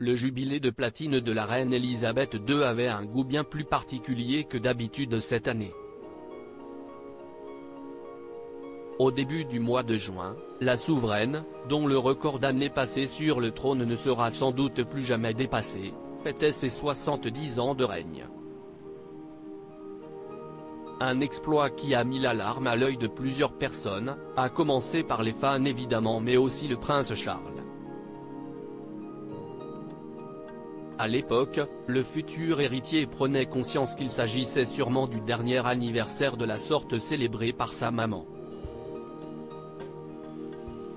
le jubilé de platine de la reine Elisabeth II avait un goût bien plus particulier que d'habitude cette année. Au début du mois de juin, la souveraine, dont le record d'années passées sur le trône ne sera sans doute plus jamais dépassé, fêtait ses 70 ans de règne. Un exploit qui a mis l'alarme à l'œil de plusieurs personnes, à commencer par les fans évidemment mais aussi le prince Charles. À l'époque, le futur héritier prenait conscience qu'il s'agissait sûrement du dernier anniversaire de la sorte célébré par sa maman.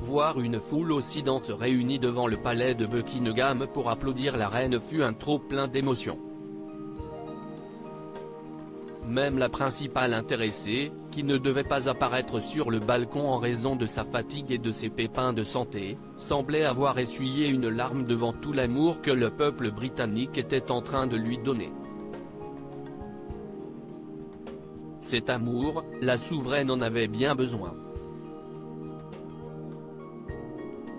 Voir une foule aussi dense réunie devant le palais de Buckingham pour applaudir la reine fut un trop-plein d'émotions. Même la principale intéressée, qui ne devait pas apparaître sur le balcon en raison de sa fatigue et de ses pépins de santé, semblait avoir essuyé une larme devant tout l'amour que le peuple britannique était en train de lui donner. Cet amour, la souveraine en avait bien besoin.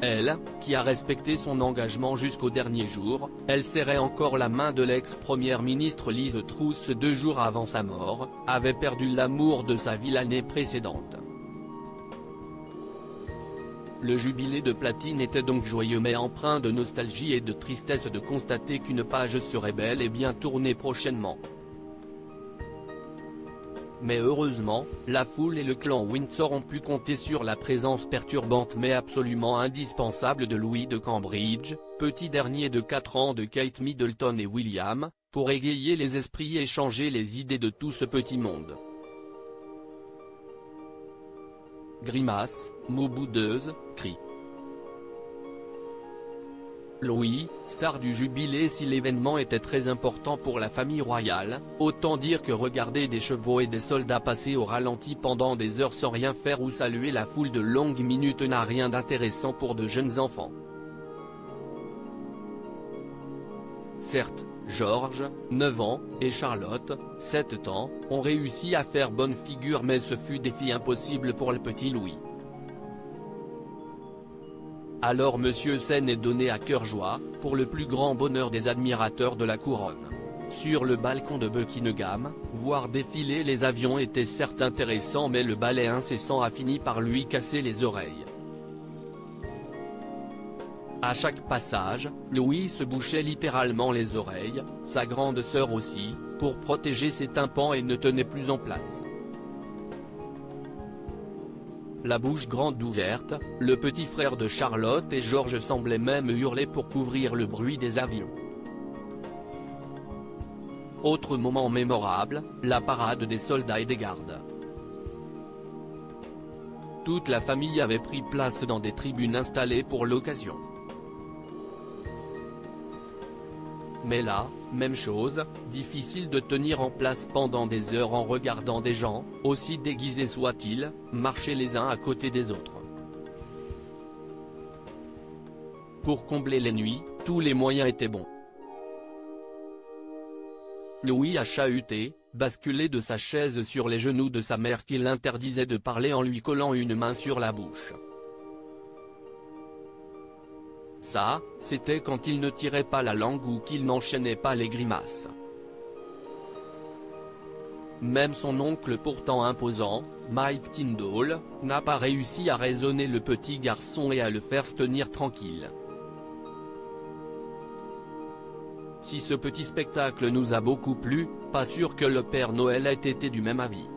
Elle, qui a respecté son engagement jusqu'au dernier jour, elle serrait encore la main de l'ex-première ministre Liz Truss 2 jours avant sa mort, avait perdu l'amour de sa vie l'année précédente. Le jubilé de platine était donc joyeux mais empreint de nostalgie et de tristesse de constater qu'une page serait bel et bien tournée prochainement. Mais heureusement, la foule et le clan Windsor ont pu compter sur la présence perturbante mais absolument indispensable de Louis de Cambridge, petit dernier de 4 ans de Kate Middleton et William, pour égayer les esprits et changer les idées de tout ce petit monde. Grimaces, mots boudeuses, cris. Louis, star du jubilé. Si l'événement était très important pour la famille royale, autant dire que regarder des chevaux et des soldats passer au ralenti pendant des heures sans rien faire ou saluer la foule de longues minutes n'a rien d'intéressant pour de jeunes enfants. Certes, George, 9 ans, et Charlotte, 7 ans, ont réussi à faire bonne figure mais ce fut défi impossible pour le petit Louis. Alors Monsieur Scène est donné à cœur joie, pour le plus grand bonheur des admirateurs de la couronne. Sur le balcon de Buckingham, voir défiler les avions était certes intéressant mais le balai incessant a fini par lui casser les oreilles. À chaque passage, Louis se bouchait littéralement les oreilles, sa grande sœur aussi, pour protéger ses tympans et ne tenait plus en place. La bouche grande ouverte, le petit frère de Charlotte et George semblait même hurler pour couvrir le bruit des avions. Autre moment mémorable, la parade des soldats et des gardes. Toute la famille avait pris place dans des tribunes installées pour l'occasion. Mais là, même chose, difficile de tenir en place pendant des heures en regardant des gens, aussi déguisés soient-ils, marcher les uns à côté des autres. Pour combler les nuits, tous les moyens étaient bons. Louis a chahuté, basculé de sa chaise sur les genoux de sa mère qui l'interdisait de parler en lui collant une main sur la bouche. Ça, c'était quand il ne tirait pas la langue ou qu'il n'enchaînait pas les grimaces. Même son oncle pourtant imposant, Mike Tyndall, n'a pas réussi à raisonner le petit garçon et à le faire se tenir tranquille. Si ce petit spectacle nous a beaucoup plu, pas sûr que le Père Noël ait été du même avis.